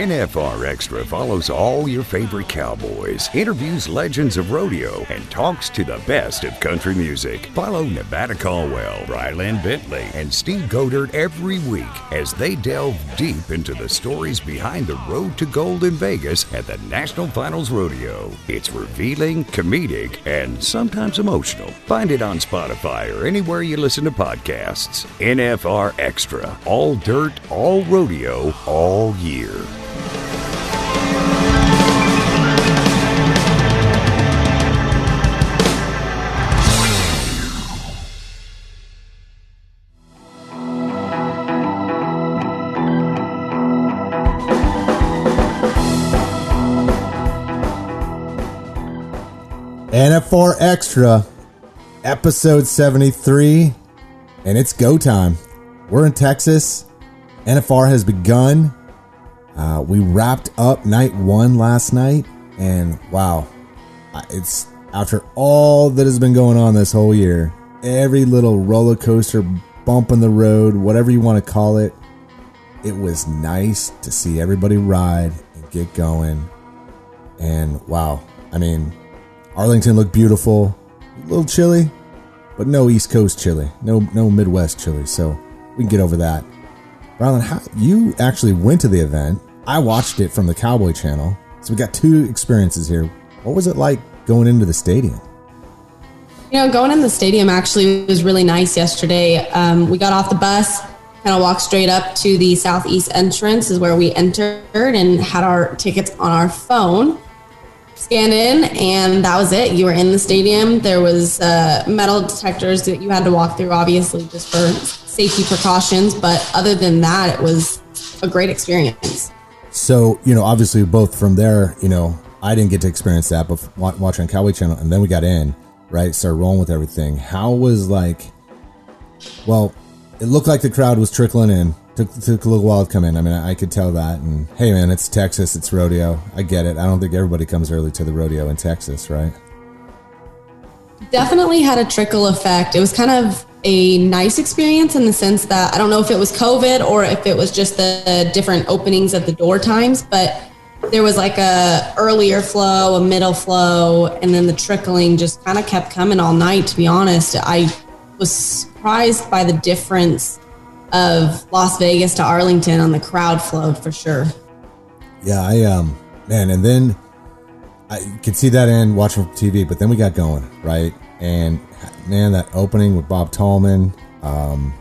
NFR Extra follows all your favorite cowboys, interviews legends of rodeo, and talks to the best of country music. Follow Nevada Caldwell, Ryland Bentley, and Steve Godert every week as they delve deep into the stories behind the road to gold in Vegas at the National Finals Rodeo. It's revealing, comedic, and sometimes emotional. Find it on Spotify or anywhere you listen to podcasts. NFR Extra. All dirt, all rodeo, all year. NFR Extra, episode 73, and it's go time. We're in Texas. NFR has begun. We wrapped up night one last night, and wow, it's after all that has been going on this whole year, every little roller coaster, bump in the road, whatever you want to call it, it was nice to see everybody ride and get going. And wow, I mean, Arlington looked beautiful, a little chilly, but no East Coast chilly, no Midwest chilly, so we can get over that. Ryland, you actually went to the event. I watched it from the Cowboy channel, so we got two experiences here. What was it like going into the stadium? You know, going in the stadium actually was really nice yesterday. We got off the bus, kind of walked straight up to the southeast entrance is where we entered and had our tickets on our phone. Scanned in, and that was it. You were in the stadium. There was metal detectors that you had to walk through, obviously, just for safety precautions. But other than that, it was a great experience. So, you know, obviously, both from there, you know, I didn't get to experience that, but watching on Cowboy Channel, and then we got in, right? Started rolling with everything. How was well, it looked like the crowd was trickling in. Took a little while to come in. I mean, I could tell that. And hey, man, it's Texas. It's rodeo. I get it. I don't think everybody comes early to the rodeo in Texas, right? Definitely had a trickle effect. It was kind of a nice experience in the sense that I don't know if it was COVID or if it was just the different openings at the door times, but there was like a earlier flow, a middle flow, and then the trickling just kind of kept coming all night, to be honest. I was surprised by the difference of Las Vegas to Arlington on the crowd flow for sure. Yeah, man, and then I could see that in watching from TV, but then we got going, right? And man, that opening with Bob Tallman, damn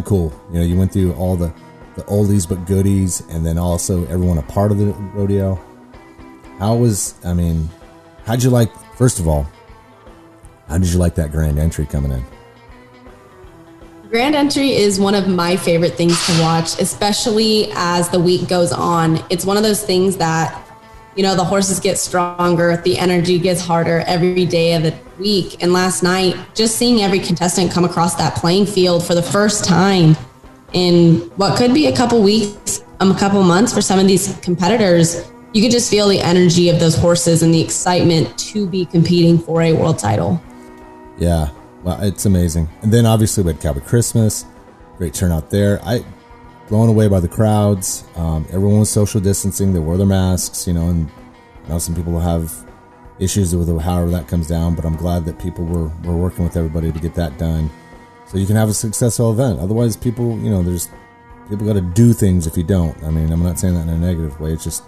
cool. You know, you went through all the oldies but goodies, and then also everyone a part of the rodeo. How'd you like, first of all, how did you like that grand entry coming in? Grand entry is one of my favorite things to watch, especially as the week goes on. It's one of those things that, you know, the horses get stronger, the energy gets harder every day of the week. And last night, just seeing every contestant come across that playing field for the first time in what could be a couple weeks, a couple months for some of these competitors, you could just feel the energy of those horses and the excitement to be competing for a world title. Yeah. Well, it's amazing. And then obviously we had Cowboy Christmas, great turnout there. Blown away by the crowds. Everyone was social distancing. They wore their masks, you know, and I know some people have issues with however that comes down, but I'm glad that people were working with everybody to get that done so you can have a successful event. Otherwise, people, you know, people got to do things if you don't. I mean, I'm not saying that in a negative way. It's just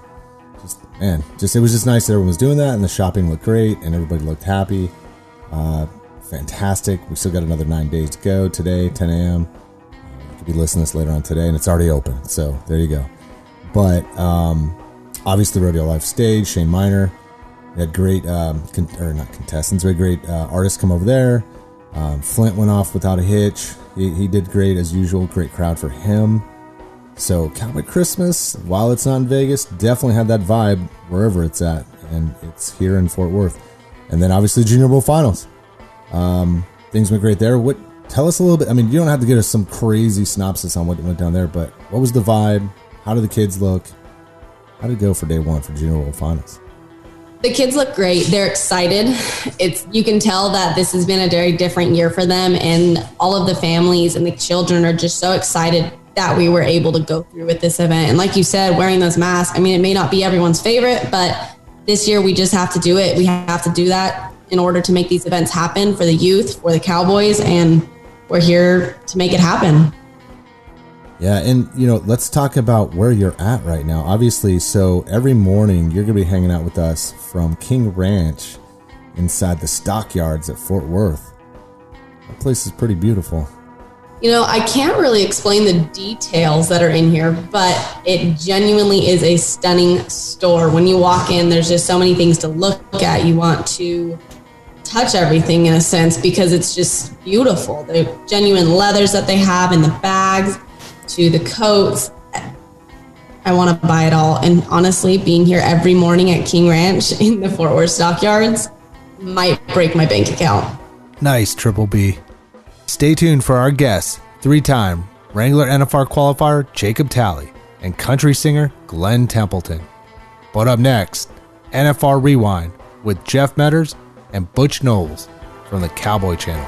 it was just nice that everyone was doing that, and the shopping looked great, and everybody looked happy. Fantastic. We still got another 9 days to go today, 10 a.m. You could be listening to this later on today, and it's already open. So there you go. But obviously, Rodeo Live stage, Shane Miner. We had great, not contestants, we had great artists come over there. Flint went off without a hitch. He did great as usual. Great crowd for him. So Cowboy Christmas, while it's not in Vegas, definitely had that vibe wherever it's at. And it's here in Fort Worth. And then obviously Junior Bowl Finals. Things went great there. Tell us a little bit. I mean, you don't have to give us some crazy synopsis on what went down there, but what was the vibe? How did the kids look? How did it go for day one for Junior Bowl Finals? The kids look great. They're excited. You can tell that this has been a very different year for them, and all of the families and the children are just so excited that we were able to go through with this event. And like you said, wearing those masks, I mean, it may not be everyone's favorite, but this year we just have to do it. We have to do that in order to make these events happen for the youth, for the Cowboys, and we're here to make it happen. Yeah, and let's talk about where you're at right now. Obviously, so every morning you're going to be hanging out with us from King Ranch inside the stockyards at Fort Worth. That place is pretty beautiful. I can't really explain the details that are in here, but it genuinely is a stunning store. When you walk in, there's just so many things to look at. You want to touch everything in a sense because it's just beautiful. The genuine leathers that they have in the bags to the coats. I want to buy it all. And honestly, being here every morning at King Ranch in the Fort Worth stockyards might break my bank account. Nice, Triple B. Stay tuned for our guests, 3-time Wrangler NFR Qualifier Jacob Talley and country singer Glen Templeton. But up next, NFR Rewind with Jeff Metters and Butch Knowles from the Cowboy Channel.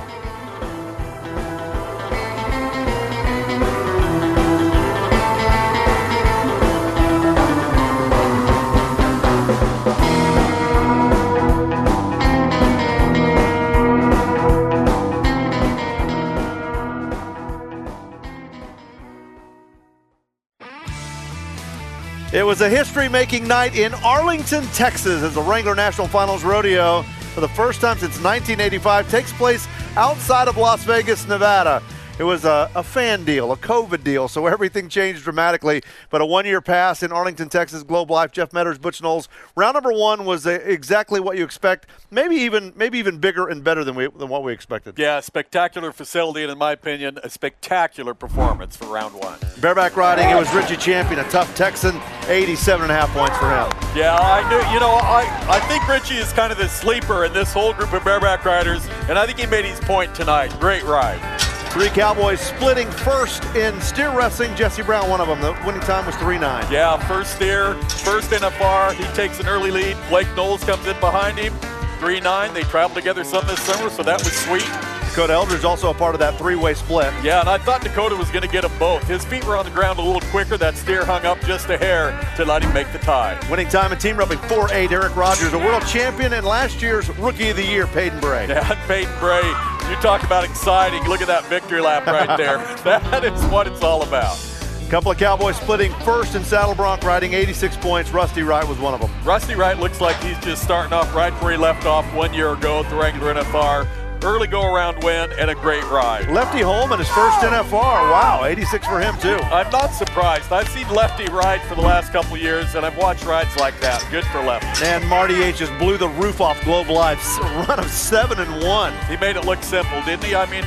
It was a history-making night in Arlington, Texas, as the Wrangler National Finals Rodeo, for the first time since 1985, takes place outside of Las Vegas, Nevada. It was a fan deal, a COVID deal, so everything changed dramatically. But a one-year pass in Arlington, Texas, Globe Life. Jeff Metters, Butch Knowles. Round number one was exactly what you expect, maybe even bigger and better than what we expected. Yeah, spectacular facility, and in my opinion, a spectacular performance for round one. Bareback riding, it was Richie Champion, a tough Texan, 87.5 points for him. Yeah, I think Richie is kind of the sleeper in this whole group of bareback riders, and I think he made his point tonight. Great ride. 3 Cowboys splitting first in steer wrestling. Jesse Brown, one of them. The winning time was 3-9. Yeah, first steer, first NFR. He takes an early lead. Blake Knowles comes in behind him. 3-9. They traveled together some this summer, so that was sweet. Dakota Eldridge also a part of that 3-way split. Yeah, and I thought Dakota was going to get them both. His feet were on the ground a little quicker. That steer hung up just a hair to let him make the tie. Winning time in team roping 4-8. Eric Rogers, a world champion, and last year's Rookie of the Year, Peyton Bray. Yeah, Peyton Bray. You talk about exciting. Look at that victory lap right there. That is what it's all about. A couple of Cowboys splitting first in saddle bronc riding, 86 points. Rusty Wright was one of them. Rusty Wright looks like he's just starting off right where he left off 1 year ago at the Wrangler NFR. Early go-around win and a great ride. Lefty Holman, his first NFR. Wow, 86 for him, too. I'm not surprised. I've seen Lefty ride for the last couple years, and I've watched rides like that. Good for Lefty. And Marty H. just blew the roof off Globe Life's run of 7-1. He made it look simple, didn't he? I mean,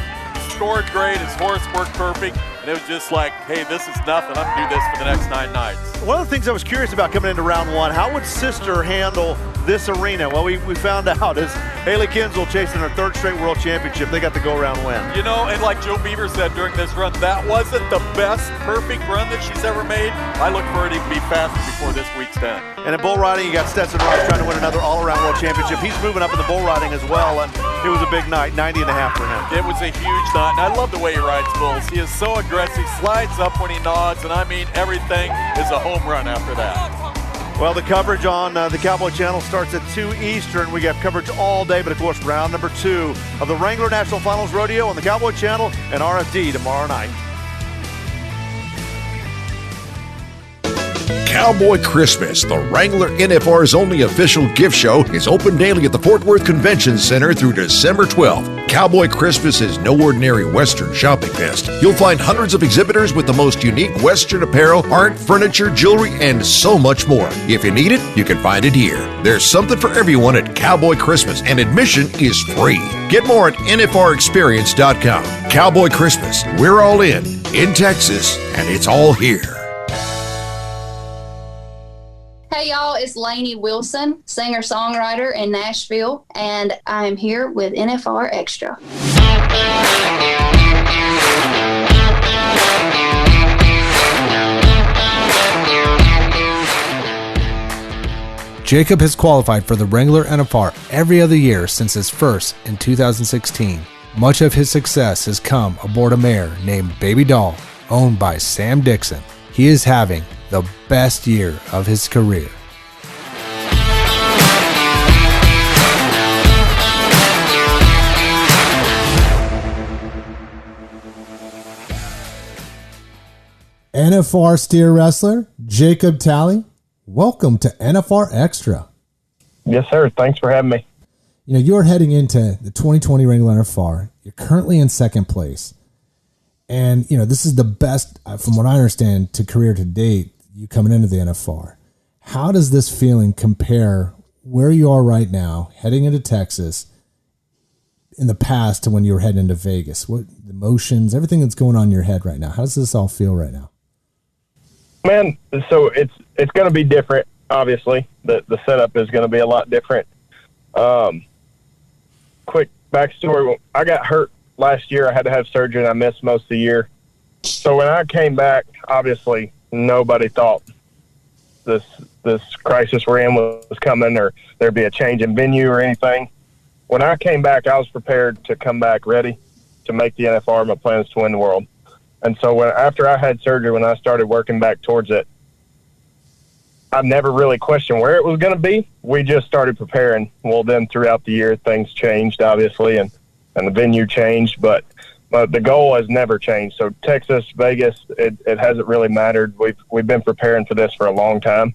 scored great. His horse worked perfect. And it was just like, hey, this is nothing. I'm going to do this for the next 9 nights. One of the things I was curious about coming into round one, how would Sister handle this arena? Well, we found out as Haley Kinsel chasing her 3rd straight world championship, they got the go-round win. And like Joe Beaver said during this run, that wasn't the best perfect run that she's ever made. I look for it to be faster before this week's done. And in bull riding, you got Stetson Rice trying to win another all-around world championship. He's moving up in the bull riding as well, and it was a big night, 90.5 for him. It was a huge night, and I love the way he rides bulls. He is so aggressive, slides up when he nods, and I mean everything is a home run after that. Well, the coverage on the Cowboy Channel starts at 2 Eastern. We got coverage all day, but of course, round number 2 of the Wrangler National Finals Rodeo on the Cowboy Channel and RFD tomorrow night. Cowboy Christmas, the Wrangler NFR's only official gift show, is open daily at the Fort Worth Convention Center through December 12th. Cowboy Christmas is no ordinary Western shopping fest. You'll find hundreds of exhibitors with the most unique Western apparel, art, furniture, jewelry, and so much more. If you need it, you can find it here. There's something for everyone at Cowboy Christmas, and admission is free. Get more at NFRExperience.com. Cowboy Christmas, we're all in Texas, and it's all here. Hey y'all, it's Lainey Wilson, singer-songwriter in Nashville, and I'm here with NFR Extra. Jacob has qualified for the Wrangler NFR every other year since his first in 2016. Much of his success has come aboard a mare named Baby Doll, owned by Sam Dixon. He is having the best year of his career. NFR steer wrestler Jacob Talley, welcome to NFR Extra. Yes, sir. Thanks for having me. You know, you're heading into the 2020 Wrangler NFR. You're currently in second place. And, you know, this is the best, from what I understand, to career to date, you coming into the NFR. How does this feeling compare where you are right now, heading into Texas, in the past to when you were heading into Vegas? What emotions, everything that's going on in your head right now, how does this all feel right now? Man, so it's going to be different, obviously. The setup is going to be a lot different. Quick backstory, I got hurt last year. I had to have surgery, and I missed most of the year. So when I came back, obviously, nobody thought this crisis we're in was coming or there'd be a change in venue or anything. When I came back, I was prepared to come back ready to make the NFR. My plan is to win the world. And so after I had surgery, when I started working back towards it, I never really questioned where it was going to be. We just started preparing. Well, then throughout the year, things changed, obviously, and the venue changed, but the goal has never changed. So Texas, Vegas, it hasn't really mattered. We've been preparing for this for a long time.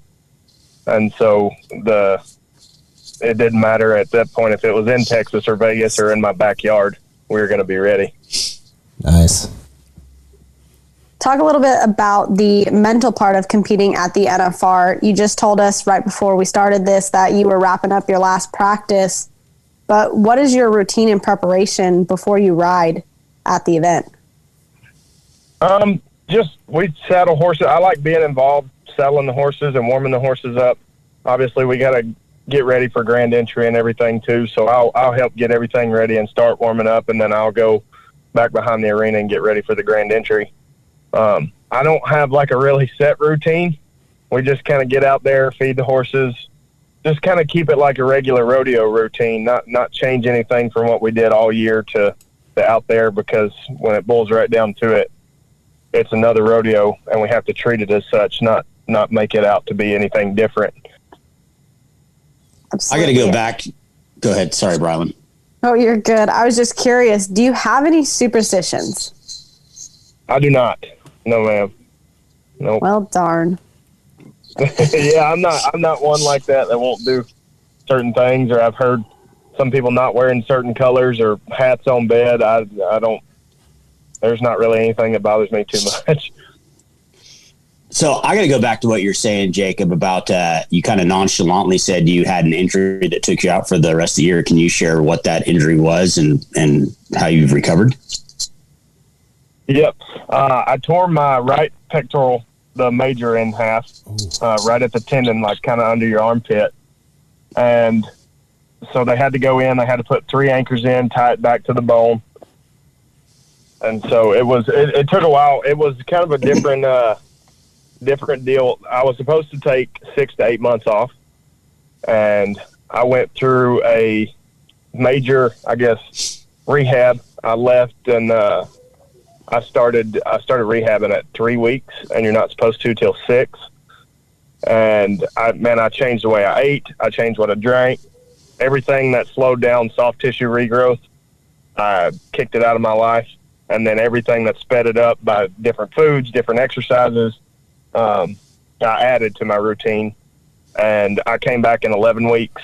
And so it didn't matter at that point if it was in Texas or Vegas or in my backyard, we were going to be ready. Nice. Talk a little bit about the mental part of competing at the NFR. You just told us right before we started this that you were wrapping up your last practice, but what is your routine in preparation before you ride at the event? We saddle horses. I like being involved, saddling the horses and warming the horses up. Obviously, we got to get ready for grand entry and everything too, so I'll help get everything ready and start warming up, and then I'll go back behind the arena and get ready for the grand entry. I don't have like a really set routine. We just kind of get out there, feed the horses, just kind of keep it like a regular rodeo routine, not change anything from what we did all year to out there, because when it boils right down to it, it's another rodeo and we have to treat it as such, not make it out to be anything different. Absolutely. I got to go back. Go ahead. Sorry, Brylan. Oh, you're good. I was just curious. Do you have any superstitions? I do not. No, ma'am. No. Nope. Well, darn. Yeah, I'm not one like that won't do certain things, or I've heard some people not wearing certain colors or hats on bed. I don't. There's not really anything that bothers me too much. So I got to go back to what you're saying, Jacob, about you kind of nonchalantly said you had an injury that took you out for the rest of the year. Can you share what that injury was and how you've recovered? Yep. I tore my right pectoral, the major, in half, right at the tendon, like kind of under your armpit. And so they had to go in. They had to put 3 anchors in, tie it back to the bone. And so it took a while. It was kind of a different deal. I was supposed to take 6 to 8 months off, and I went through a major, I guess, rehab. I left and I started rehabbing at 3 weeks, and you're not supposed to till 6. And I changed the way I ate. I changed what I drank. Everything that slowed down soft tissue regrowth, I kicked it out of my life. And then everything that sped it up by different foods, different exercises, I added to my routine. And I came back in 11 weeks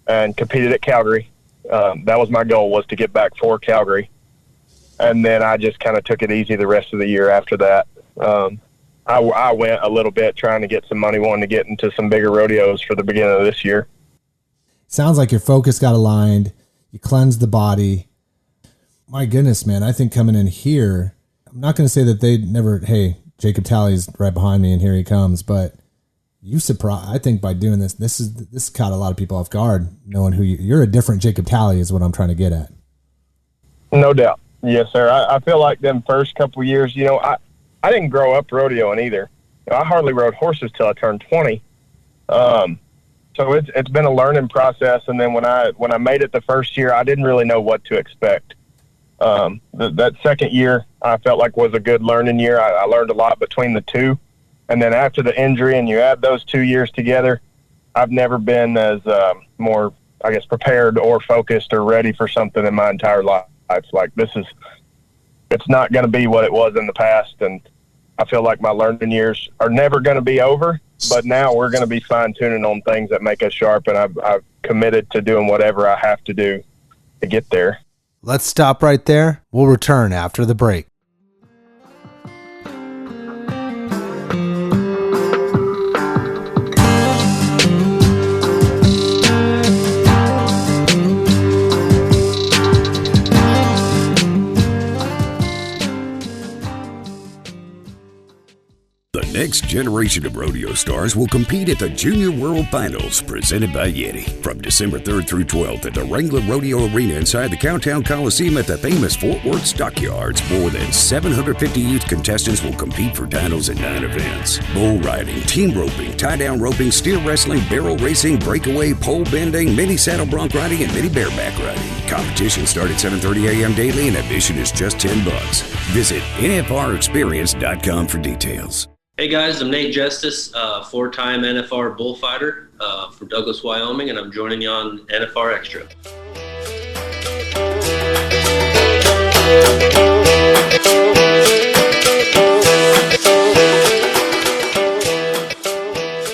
and competed at Calgary. That was my goal, was to get back for Calgary. And then I just kind of took it easy the rest of the year after that. I went a little bit trying to get some money, wanting to get into some bigger rodeos for the beginning of this year. Sounds like your focus got aligned. You cleansed the body. My goodness, man, I think coming in here, I'm not going to say that they never, hey, Jacob Talley's right behind me and here he comes, but you surprised, I think by doing this caught a lot of people off guard, knowing who you're a different Jacob Talley is what I'm trying to get at. No doubt. Yes, sir. I feel like them first couple years, I didn't grow up rodeoing either. I hardly rode horses till I turned 20. So it's been a learning process. And then when I made it the first year, I didn't really know what to expect. That second year I felt like was a good learning year. I learned a lot between the two. And then after the injury and you add those 2 years together, I've never been as more, I guess, prepared or focused or ready for something in my entire life. Like it's not going to be what it was in the past. And I feel like my learning years are never going to be over, but now we're going to be fine tuning on things that make us sharp. And I've committed to doing whatever I have to do to get there. Let's stop right there. We'll return after the break. The next generation of rodeo stars will compete at the Junior World Finals presented by Yeti from December 3rd through 12th at the Wrangler Rodeo Arena inside the Cowtown Coliseum at the famous Fort Worth Stockyards. More than 750 youth contestants will compete for titles in 9 events. Bull riding, team roping, tie-down roping, steer wrestling, barrel racing, breakaway, pole bending, mini saddle bronc riding, and mini bareback riding. Competitions start at 7:30 a.m. daily and admission is just $10. Visit NFRExperience.com for details. Hey guys, I'm Nate Justice, 4-time NFR bullfighter from Douglas, Wyoming, and I'm joining you on NFR Extra.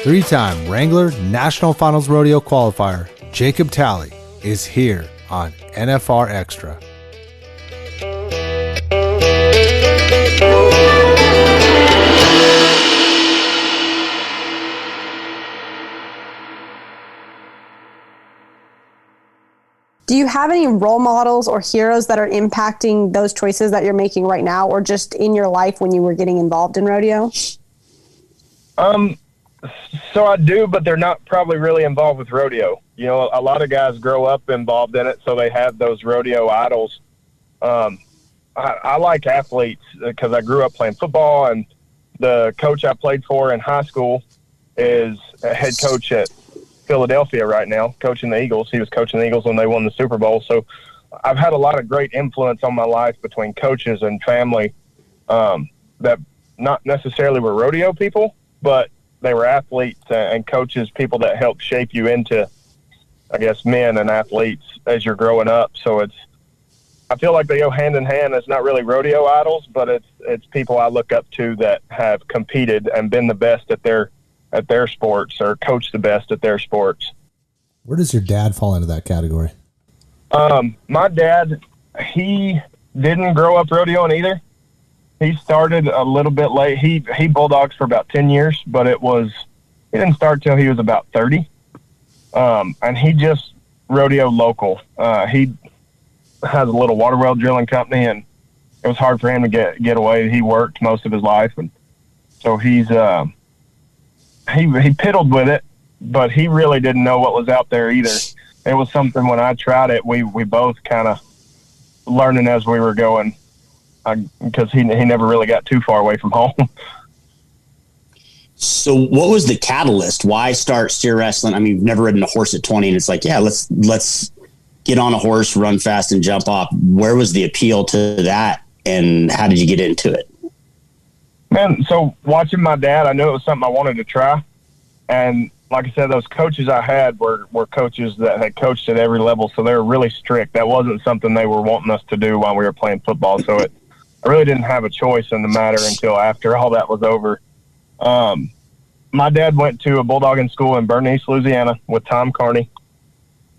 Three-time Wrangler National Finals Rodeo qualifier Jacob Talley is here on NFR Extra. Do you have any role models or heroes that are impacting those choices that you're making right now, or just in your life when you were getting involved in rodeo? So I do, but they're not probably really involved with rodeo. You know, a lot of guys grow up involved in it, so they have those rodeo idols. I like athletes because I grew up playing football, and the coach I played for in high school is a head coach at Philadelphia right now, coaching the Eagles. He was coaching the Eagles when they won the Super Bowl. So I've had a lot of great influence on my life between coaches and family that not necessarily were rodeo people, but they were athletes and coaches, people that helped shape you into, I guess, men and athletes as you're growing up. So I feel like they go hand in hand. It's not really rodeo idols, but it's people I look up to that have competed and been the best at their sports or coached the best at their sports. Where does your dad fall into that category? My dad, he didn't grow up rodeoing either. He started a little bit late. He bulldogs for about 10 years, but he didn't start till he was about 30. And he just rodeo local. He has a little water well drilling company, and it was hard for him to get away. He worked most of his life, and so he piddled with it, but he really didn't know what was out there either. It was something when I tried it, we both kind of learning as we were going, because he never really got too far away from home. So what was the catalyst? Why start steer wrestling? I mean, you've never ridden a horse at 20, and it's like, yeah, let's get on a horse, run fast, and jump off. Where was the appeal to that, and how did you get into it? Man, so watching my dad, I knew it was something I wanted to try. And like I said, those coaches I had were coaches that had coached at every level, so they were really strict. That wasn't something they were wanting us to do while we were playing football. So I really didn't have a choice in the matter until after all that was over. My dad went to a bulldogging school in Bernice, Louisiana with Tom Carney.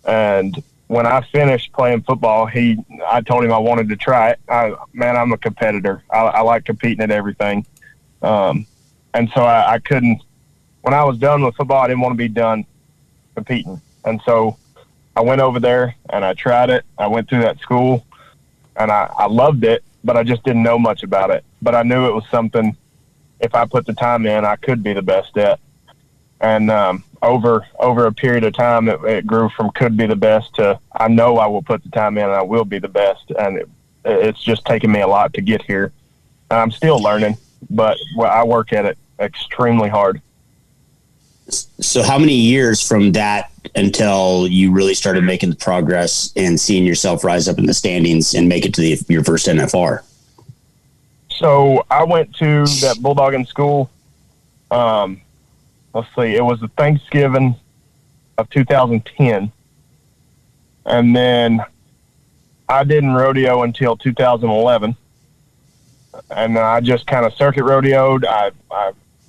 And when I finished playing football, I told him I wanted to try it. I'm a competitor. I like competing at everything. And so I couldn't, when I was done with football, I didn't want to be done competing. And so I went over there and I tried it. I went through that school and I loved it, but I just didn't know much about it. But I knew it was something, if I put the time in, I could be the best at. And over a period of time, it grew from could be the best to I know I will put the time in and I will be the best. And it's just taken me a lot to get here. And I'm still learning, but I work at it extremely hard. So how many years from that until you really started making the progress and seeing yourself rise up in the standings and make it to your first NFR? So I went to that bulldogging school. Let's see, it was the Thanksgiving of 2010. And then I didn't rodeo until 2011. And I just kind of circuit rodeoed. I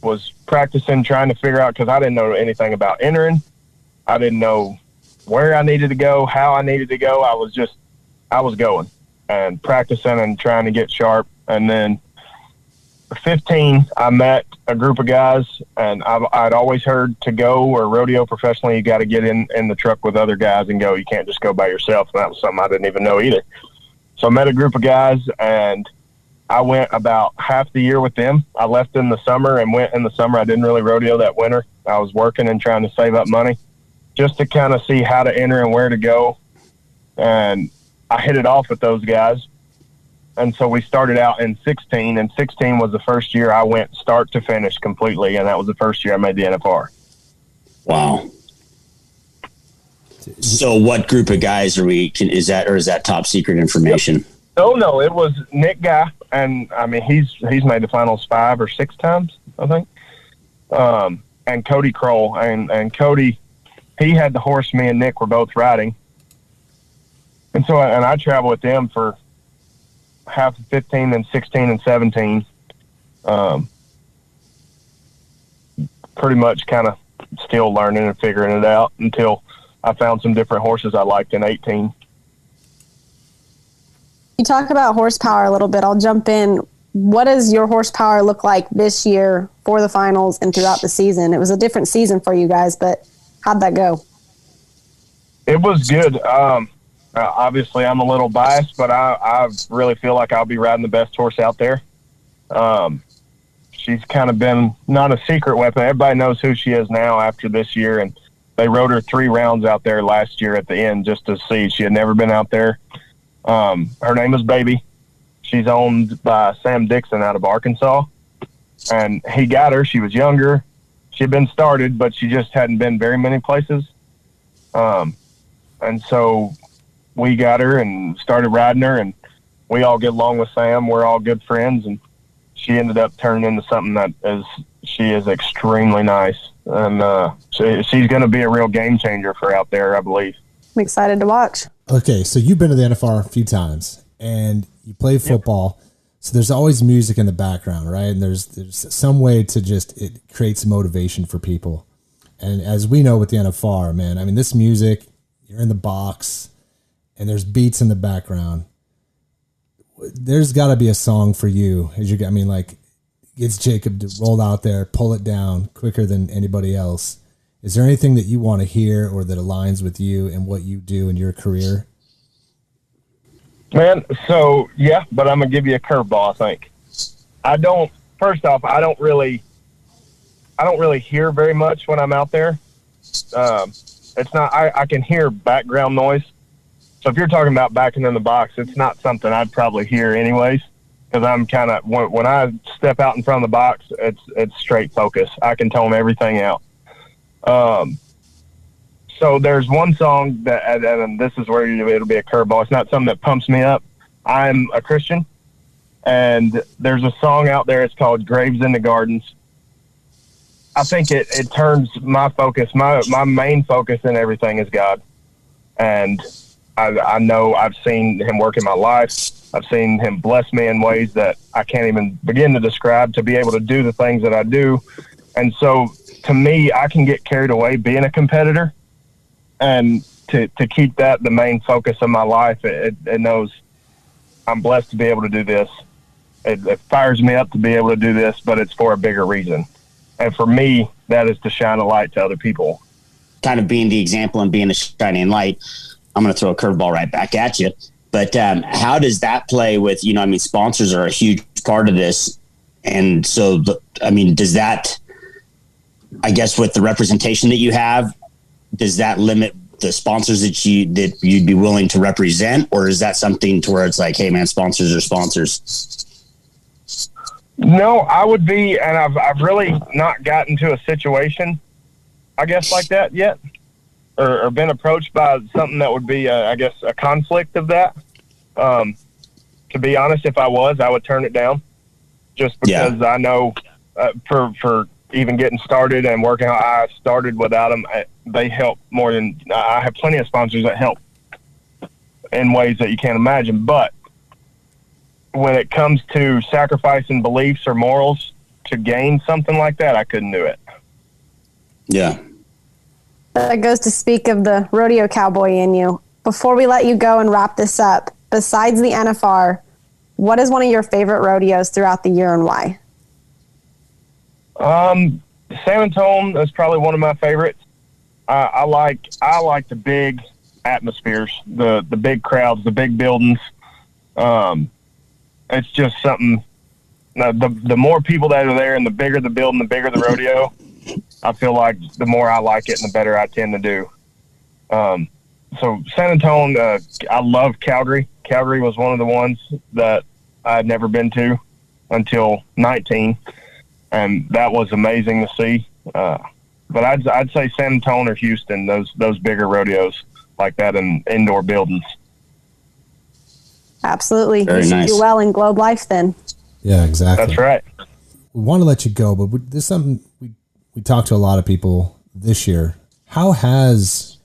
was practicing, trying to figure out, because I didn't know anything about entering. I didn't know where I needed to go, how I needed to go. I was going and practicing and trying to get sharp. And then 15, I met a group of guys, and I'd always heard to go or rodeo professionally, you got to get in the truck with other guys and go. You can't just go by yourself. And that was something I didn't even know either. So I met a group of guys, and I went about half the year with them. I left in the summer and went in the summer. I didn't really rodeo that winter. I was working and trying to save up money just to kind of see how to enter and where to go. And I hit it off with those guys. And so we started out in 16, and 16 was the first year I went start to finish completely, and that was the first year I made the NFR. Wow. So what group of guys is that top secret information? Yep. Oh, no, it was Nick Guy, and I mean, he's made the finals 5 or 6 times, I think. And Cody Kroll, and Cody, he had the horse me and Nick were both riding. And so, I traveled with them for half of 15 and 16 and 17. Pretty much kind of still learning and figuring it out until I found some different horses I liked in 18. You talk about horsepower a little bit. I'll jump in. What does your horsepower look like this year for the finals and throughout the season? It was a different season for you guys, but how'd that go? It was good. Obviously, I'm a little biased, but I really feel like I'll be riding the best horse out there. She's kind of been not a secret weapon. Everybody knows who she is now after this year, and they rode her 3 rounds out there last year at the end just to see. She had never been out there. Her name is Baby. She's owned by Sam Dixon out of Arkansas, and he got her. She was younger. She had been started, but she just hadn't been very many places. And so we got her and started riding her, and we all get along with Sam. We're all good friends, and she ended up turning into something she is extremely nice. And she's going to be a real game changer for out there, I believe. I'm excited to watch. Okay, so you've been to the NFR a few times, and you play football, so there's always music in the background, right? And there's some way to it creates motivation for people. And as we know with the NFR, man, I mean, this music, you're in the box, and there's beats in the background. There's got to be a song for you. Gets Jacob to roll out there, pull it down quicker than anybody else. Is there anything that you want to hear or that aligns with you and what you do in your career? Man, so, yeah, but I'm going to give you a curveball, I think. I don't really hear very much when I'm out there. It's not, I can hear background noise. So if you're talking about backing in the box, it's not something I'd probably hear anyways. Because I'm kind of, when I step out in front of the box, it's straight focus. I can tone everything out. So there's one song that, and this is where it'll be a curveball. It's not something that pumps me up. I'm a Christian, and there's a song out there. It's called Graves in the Gardens. I think it turns my focus, my main focus in everything is God. And I know I've seen him work in my life. I've seen him bless me in ways that I can't even begin to describe, to be able to do the things that I do. And so to me, I can get carried away being a competitor, and to keep that the main focus of my life, it knows I'm blessed to be able to do this. It fires me up to be able to do this, but it's for a bigger reason. And for me, that is to shine a light to other people. Kind of being the example and being a shining light. I'm going to throw a curveball right back at you. But how does that play with, sponsors are a huge part of this. And so, does that, I guess, with the representation that you have, does that limit the sponsors that you'd be willing to represent? Or is that something to where it's like, hey man, sponsors are sponsors? No, I would be, and I've really not gotten to a situation I guess, like that yet, or been approached by something that would be, I guess, a conflict of that. To be honest, if I was, I would turn it down, just because I know for even getting started and working how I started without them, they help more than I have plenty of sponsors that help in ways that you can't imagine. But when it comes to sacrificing beliefs or morals to gain something like that, I couldn't do it. Yeah. That goes to speak of the rodeo cowboy in you. Before we let you go and wrap this up, besides the NFR, what is one of your favorite rodeos throughout the year and why? San Antonio is probably one of my favorites. I like the big atmospheres, the big crowds, the big buildings. It's just something. The more people that are there, and the bigger the building, the bigger the rodeo. I feel like the more I like it, and the better I tend to do. So San Antonio, I love Calgary. Calgary was one of the ones that I had never been to until 19, and that was amazing to see. But I'd say San Antonio or Houston, those bigger rodeos like that in indoor buildings. Absolutely. Very you should nice. do well in Globe Life then. Yeah, exactly. That's right. We want to let you go, but there's something we talked to a lot of people this year. How has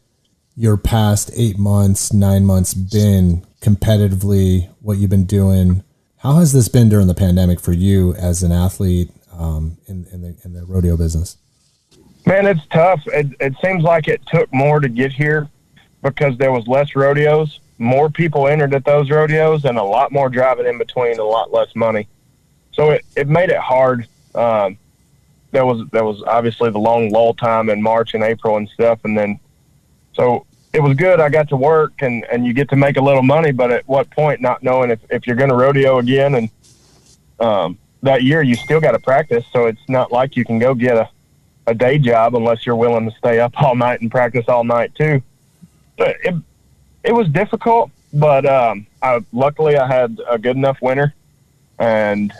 your past 8 months, 9 months been competitively, what you've been doing? How has this been during the pandemic for you as an athlete in the rodeo business? Man, it's tough. It seems like it took more to get here because there was less rodeos. More people entered at those rodeos and a lot more driving in between, a lot less money. So it made it hard. There was obviously the long lull time in March and April and stuff. And then, so it was good. I got to work and you get to make a little money, but at what point, not knowing if you're going to rodeo again. And that year you still got to practice. So it's not like you can go get a day job unless you're willing to stay up all night and practice all night too. But it was difficult, but luckily I had a good enough winter, and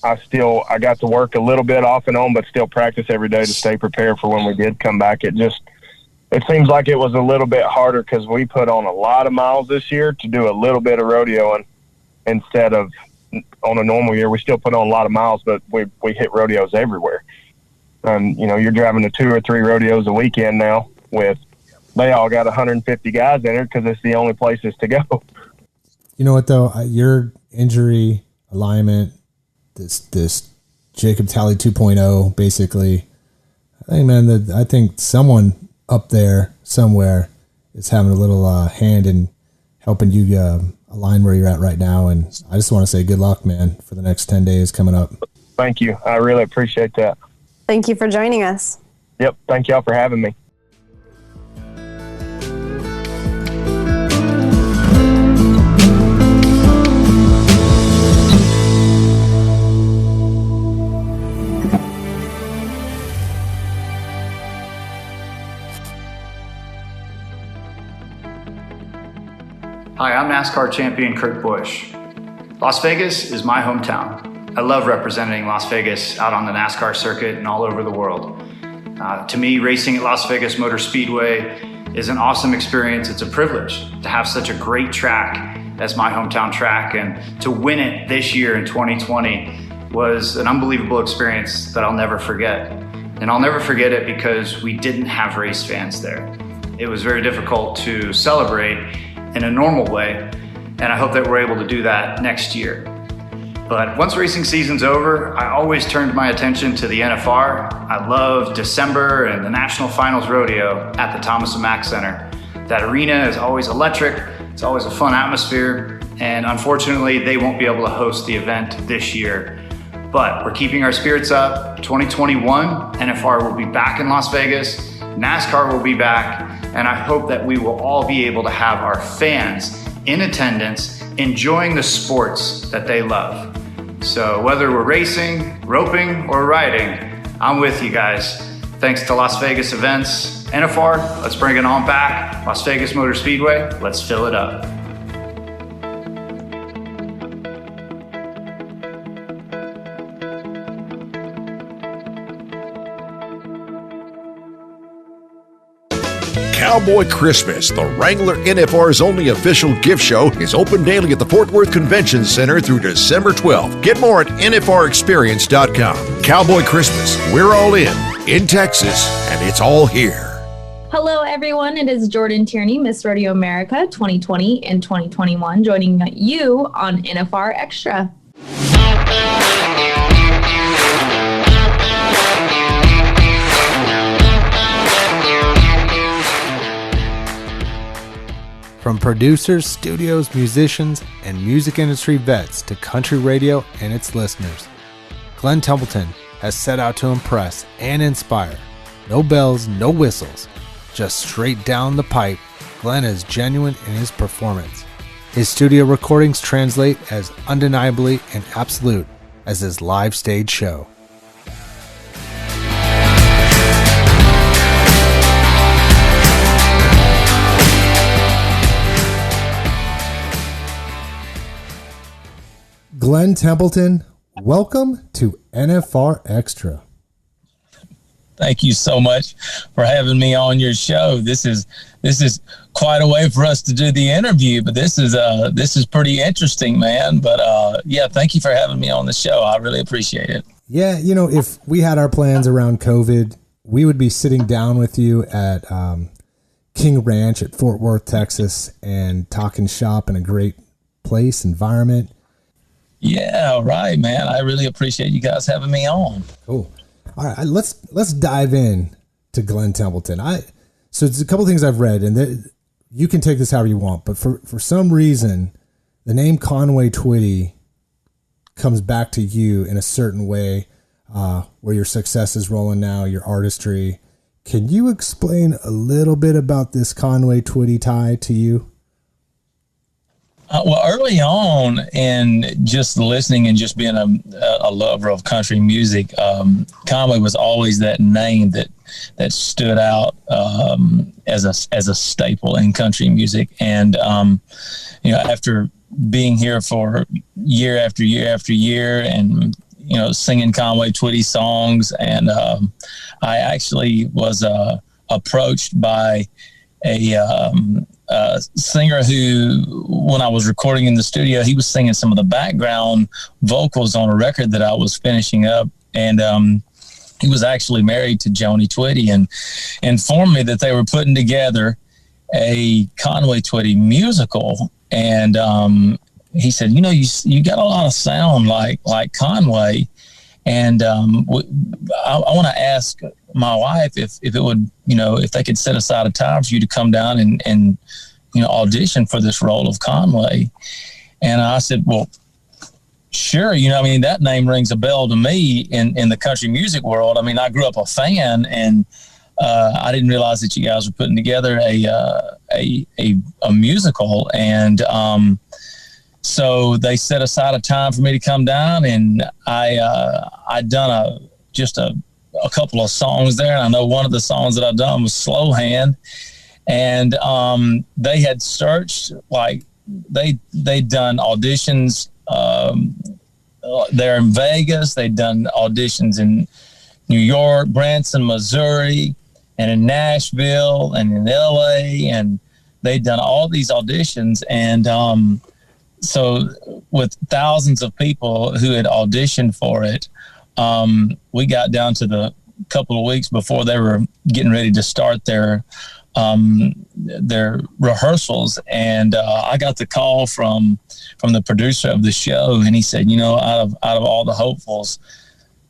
I got to work a little bit off and on, but still practice every day to stay prepared for when we did come back. It seems like it was a little bit harder because we put on a lot of miles this year to do a little bit of rodeoing instead of on a normal year. We still put on a lot of miles, but we hit rodeos everywhere. And, you're driving to 2 or 3 rodeos a weekend now they all got 150 guys in it because it's the only places to go. You know what, though? Your injury alignment, this Jacob Talley 2.0, basically, I think someone up there somewhere is having a little hand in helping you align where you're at right now. And I just want to say good luck, man, for the next 10 days coming up. Thank you. I really appreciate that. Thank you for joining us. Yep. Thank y'all for having me. Hi, I'm NASCAR champion Kirk Bush. Las Vegas is my hometown. I love representing Las Vegas out on the NASCAR circuit and all over the world. To me, racing at Las Vegas Motor Speedway is an awesome experience. It's a privilege to have such a great track as my hometown track, and to win it this year in 2020 was an unbelievable experience that I'll never forget. And I'll never forget it because we didn't have race fans there. It was very difficult to celebrate in a normal way, and I hope that we're able to do that next year. But once racing season's over, I always turned my attention to the NFR. I love December and the National Finals Rodeo at the Thomas & Mack Center. That arena is always electric, it's always a fun atmosphere, and unfortunately they won't be able to host the event this year. But we're keeping our spirits up. 2021, NFR will be back in Las Vegas, NASCAR will be back, and I hope that we will all be able to have our fans in attendance, enjoying the sports that they love. So whether we're racing, roping, or riding, I'm with you guys. Thanks to Las Vegas Events. NFR, let's bring it on back. Las Vegas Motor Speedway, let's fill it up. Cowboy Christmas, the Wrangler NFR's only official gift show, is open daily at the Fort Worth Convention Center through December 12th. Get more at NFRExperience.com. Cowboy Christmas, we're all in Texas, and it's all here. Hello, everyone. It is Jordan Tierney, Miss Rodeo America 2020 and 2021, joining you on NFR Extra. From producers, studios, musicians, and music industry vets to country radio and its listeners, Glen Templeton has set out to impress and inspire. No bells, no whistles, just straight down the pipe. Glen is genuine in his performance. His studio recordings translate as undeniably and absolute as his live stage show. Glen Templeton, welcome to NFR Extra. Thank you so much for having me on your show. This is quite a way for us to do the interview, but this is pretty interesting, man. But yeah, thank you for having me on the show. I really appreciate it. Yeah, you know, if we had our plans around COVID, we would be sitting down with you at King Ranch at Fort Worth, Texas, and talking shop in a great place, environment. Yeah, right, man. I really appreciate you guys having me on. Cool. All right, let's dive in to Glen Templeton. So it's a couple things I've read, and you can take this however you want, but for some reason, the name Conway Twitty comes back to you in a certain way, where your success is rolling now, your artistry. Can you explain a little bit about this Conway Twitty tie to you? Well, early on in just listening and just being a lover of country music, Conway was always that name that stood out as a staple in country music. And you know, after being here for year after year after year, and you know, singing Conway Twitty songs, and I actually was approached by a singer who, when I was recording in the studio, he was singing some of the background vocals on a record that I was finishing up. And he was actually married to Joni Twitty, and informed me that they were putting together a Conway Twitty musical. And he said, you know, you got a lot of sound like Conway. And I want to ask my wife if it would, you know, if they could set aside a time for you to come down and you know, audition for this role of Conway. And I said, well, sure. You know, I mean, that name rings a bell to me in the country music world. I mean, I grew up a fan, and I didn't realize that you guys were putting together a musical. And so they set aside a time for me to come down, and I'd done a couple of songs there. And I know one of the songs that I'd done was Slow Hand. And they had searched, like they'd done auditions there in Vegas. They'd done auditions in New York, Branson, Missouri, and in Nashville, and in LA. And they'd done all these auditions. And so with thousands of people who had auditioned for it, we got down to the couple of weeks before they were getting ready to start their rehearsals, and I got the call from the producer of the show, and he said, you know, out of all the hopefuls,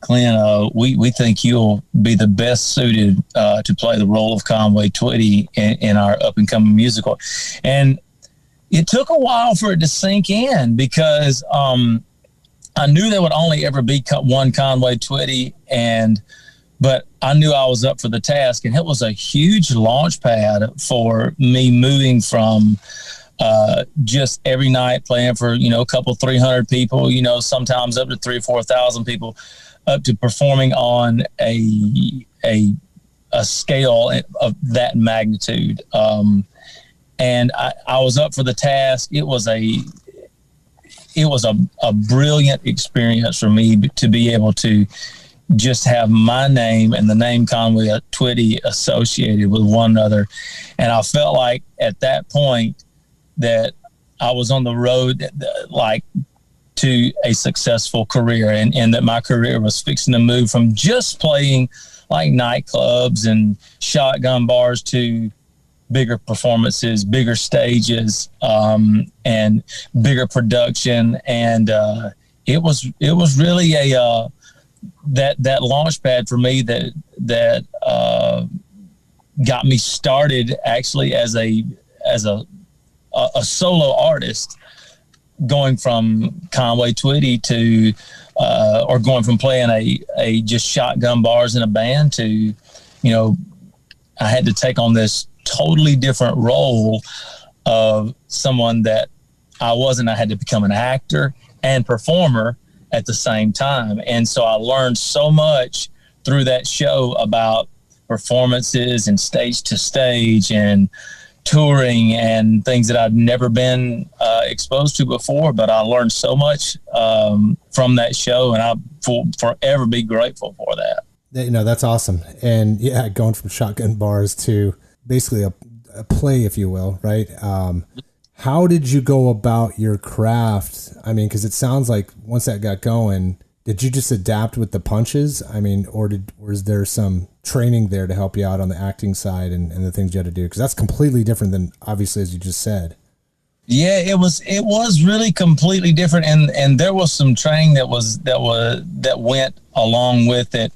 Glenn, we think you'll be the best suited to play the role of Conway Twitty in our up and coming musical. And it took a while for it to sink in, because I knew there would only ever be one Conway Twitty, but I knew I was up for the task, and it was a huge launch pad for me moving from just every night playing for, you know, a couple 300 people, you know, sometimes up to 3,000 or 4,000 people, up to performing on a scale of that magnitude. And I was up for the task. It was a brilliant experience for me to be able to just have my name and the name Conway Twitty associated with one another. And I felt like at that point that I was on the road, like, to a successful career, and that my career was fixing to move from just playing like nightclubs and shotgun bars to bigger performances, bigger stages, and bigger production. And it was really a that launch pad for me that got me started actually as a solo artist, going from Conway Twitty to or going from playing a just shotgun bars in a band to, you know, I had to take on this totally different role of someone that I wasn't. I had to become an actor and performer at the same time. And so I learned so much through that show about performances and stage to stage and touring and things that I'd never been exposed to before. But I learned so much from that show, and I will forever be grateful for that. You know, that's awesome. And yeah, going from shotgun bars to basically a play, if you will, right? How did you go about your craft? I mean, because it sounds like once that got going, did you just adapt with the punches? I mean, or was there some training there to help you out on the acting side and the things you had to do? Because that's completely different than, obviously, as you just said. Yeah, it was really completely different, and there was some training that went along with it,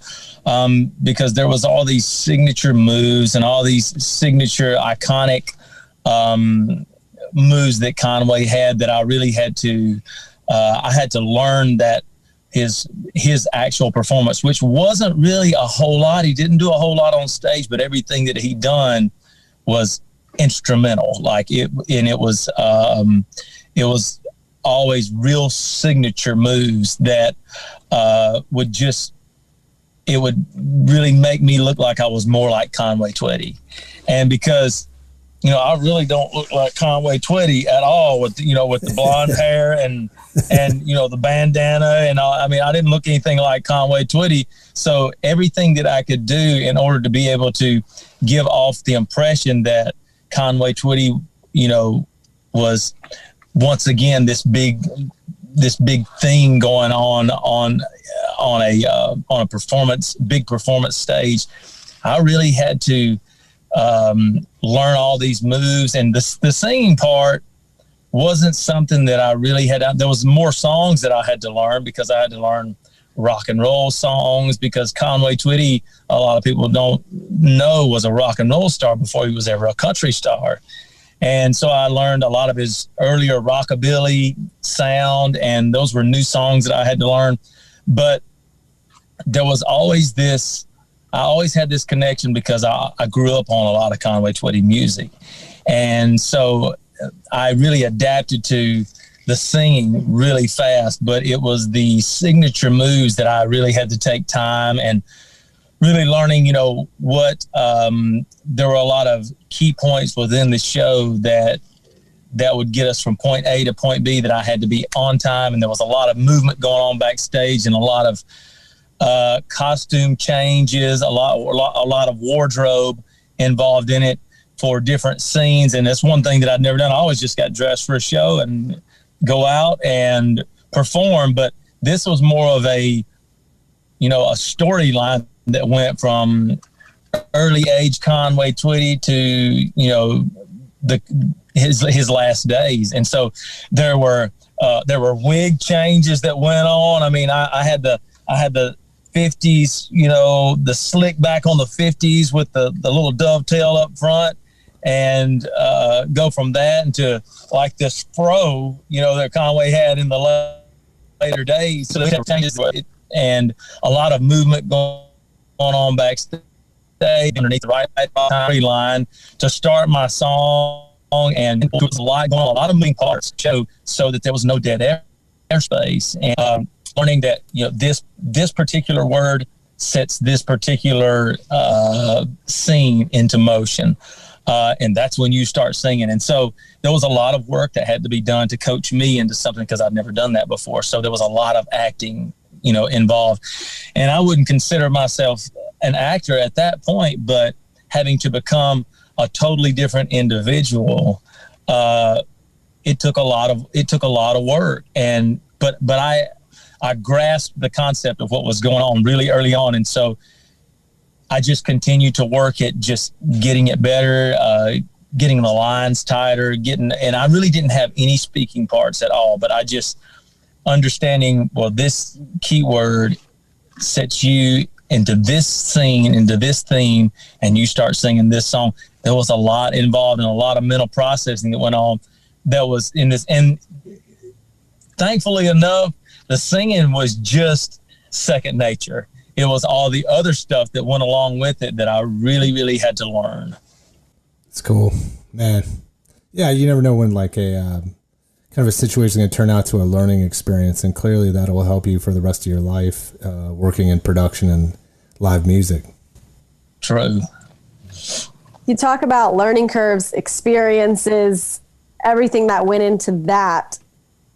because there was all these signature moves and all these signature iconic moves that Conway had that I really had to I had to learn that his actual performance, which wasn't really a whole lot. He didn't do a whole lot on stage, but everything that he done was instrumental. Like it was always real signature moves that would really make me look like I was more like Conway Twitty. And because, you know, I really don't look like Conway Twitty at all with the blonde hair and you know, the bandana and all. I mean, I didn't look anything like Conway Twitty. So everything that I could do in order to be able to give off the impression that Conway Twitty, you know, was once again this big thing going on a big performance stage, I really had to learn all these moves. And the singing part wasn't something that I really had. There was more songs that I had to learn because I had to learn rock and roll songs, because Conway Twitty, a lot of people don't know, was a rock and roll star before he was ever a country star. And so I learned a lot of his earlier rockabilly sound, and those were new songs that I had to learn. But there was always this, I always had this connection because I grew up on a lot of Conway Twitty music. And so I really adapted to the singing really fast, but it was the signature moves that I really had to take time and really learning, you know, what there were a lot of key points within the show that would get us from point A to point B that I had to be on time. And there was a lot of movement going on backstage and a lot of costume changes, a lot of wardrobe involved in it for different scenes. And that's one thing that I'd never done. I always just got dressed for a show and go out and perform. But this was more of a storyline that went from early age Conway Twitty to, you know, his last days. And so there were wig changes that went on. I mean, I had the 50s, you know, the slick back on the 50s with the little dovetail up front, and go from that into like this fro, you know, that Conway had in the later days. So there changes, and a lot of movement going on backstage underneath the right line to start my song. And there was a lot going on, a lot of moving parts so that there was no dead airspace. And learning that, you know, this particular word sets this particular scene into motion. And that's when you start singing. And so there was a lot of work that had to be done to coach me into something, because I'd never done that before. So there was a lot of acting involved. And I wouldn't consider myself an actor at that point, but having to become a totally different individual, it took a lot of work. But I grasped the concept of what was going on really early on. And so I just continued to work at just getting it better, getting the lines tighter, and I really didn't have any speaking parts at all, but I just understanding, well, this keyword sets you into this scene, into this theme, and you start singing this song. There was a lot involved and a lot of mental processing that went on that was in this. And thankfully enough, the singing was just second nature. It was all the other stuff that went along with it that I really, really had to learn. It's cool, man. Yeah, you never know when like a kind of a situation is going to turn out to a learning experience, and clearly that will help you for the rest of your life working in production and live music. True. You talk about learning curves, experiences, everything that went into that.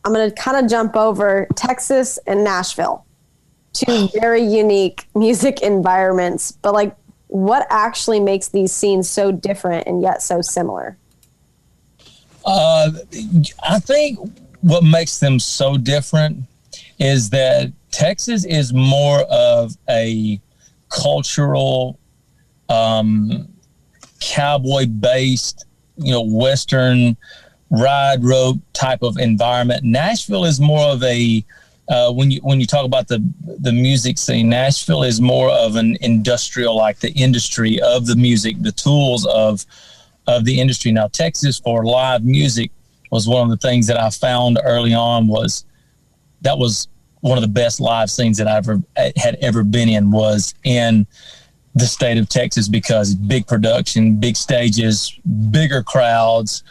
I'm going to kind of jump over Texas and Nashville, two very unique music environments, but like, what actually makes these scenes so different and yet so similar? I think what makes them so different is that Texas is more of a cultural, cowboy-based, Western ride rope type of environment. Nashville is more of a when you talk about the music scene, Nashville is more of an industrial, like the industry of the music, the tools of the industry. Now, Texas for live music was one of the things that I found early on that was one of the best live scenes that I had ever been in, was in the state of Texas, because big production, big stages, bigger crowds.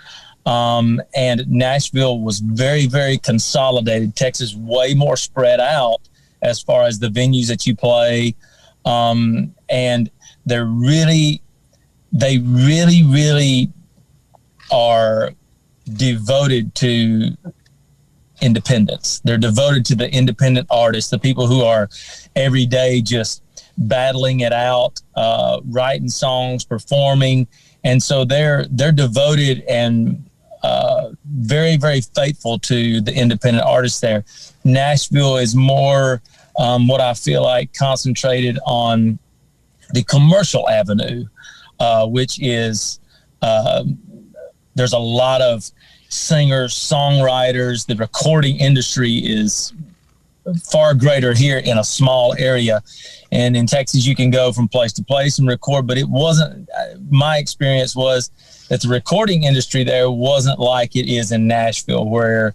And Nashville was very, very consolidated. Texas way more spread out as far as the venues that you play. And they really are devoted to independence. They're devoted to the independent artists, the people who are every day just battling it out, writing songs, performing. And so they're devoted and very, very faithful to the independent artists there. Nashville is more what I feel like concentrated on the commercial avenue, which is there's a lot of singers, songwriters. The recording industry is far greater here in a small area. And in Texas, you can go from place to place and record, but it wasn't, my experience was that the recording industry there wasn't like it is in Nashville, where,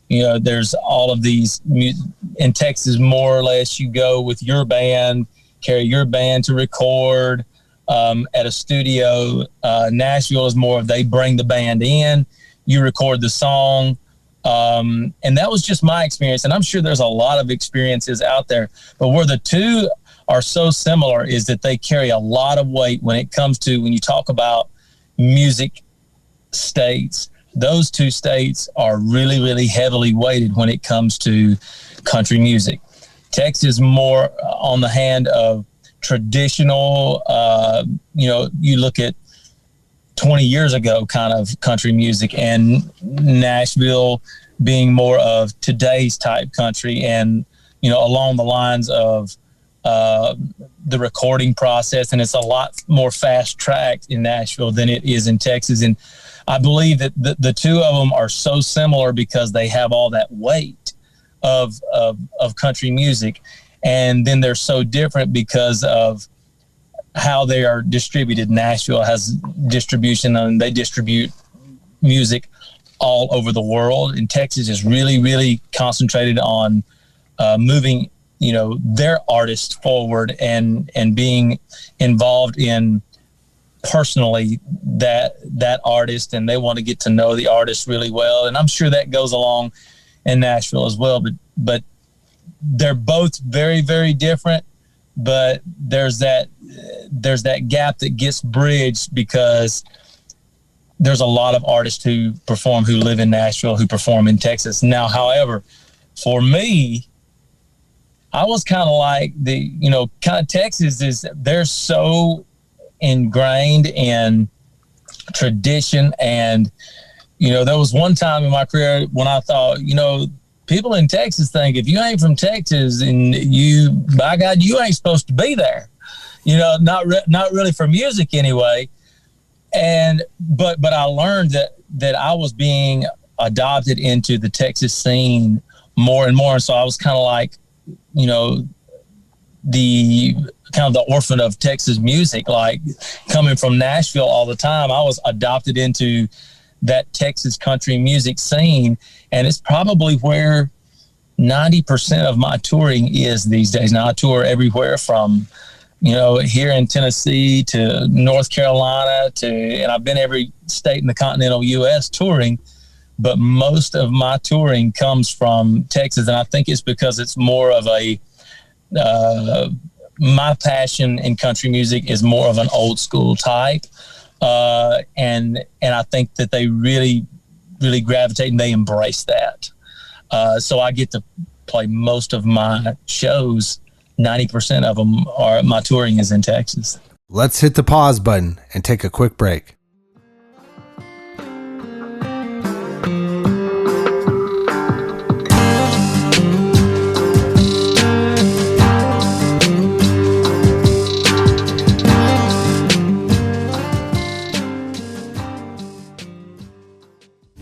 there's all of these, in Texas, more or less, you go with your band, carry your band to record at a studio. Nashville is more of, they bring the band in, you record the song. And that was just my experience. And I'm sure there's a lot of experiences out there, but where the two are so similar is that they carry a lot of weight when it comes to, when you talk about music states. Those two states are really, really heavily weighted when it comes to country music. Texas more on the hand of traditional, you look at 20 years ago kind of country music, and Nashville being more of today's type country, and, along the lines of the recording process. And it's a lot more fast tracked in Nashville than it is in Texas. And I believe that the two of them are so similar because they have all that weight of country music. And then they're so different because of how they are distributed. Nashville has distribution, and they distribute music all over the world. And Texas is really, really concentrated on moving, their artists forward and being involved in personally that artist, and they want to get to know the artist really well. And I'm sure that goes along in Nashville as well, but they're both very, very different. But there's that gap that gets bridged because there's a lot of artists who live in Nashville, who perform in Texas. Now, however, for me, I was kind of like Texas they're so ingrained in tradition. And, there was one time in my career when I thought, people in Texas think if you ain't from Texas and by God, you ain't supposed to be there, not really for music anyway. But I learned that I was being adopted into the Texas scene more and more. And so I was kind of like, the orphan of Texas music, like coming from Nashville all the time. I was adopted into that Texas country music scene. And it's probably where 90% of my touring is these days. Now I tour everywhere from, here in Tennessee to North Carolina and I've been every state in the continental U.S. touring, but most of my touring comes from Texas. And I think it's because it's more of my passion in country music is more of an old school type. And I think that they really, really gravitate and they embrace that. So I get to play most of my shows. 90% of them my touring is in Texas. Let's hit the pause button and take a quick break.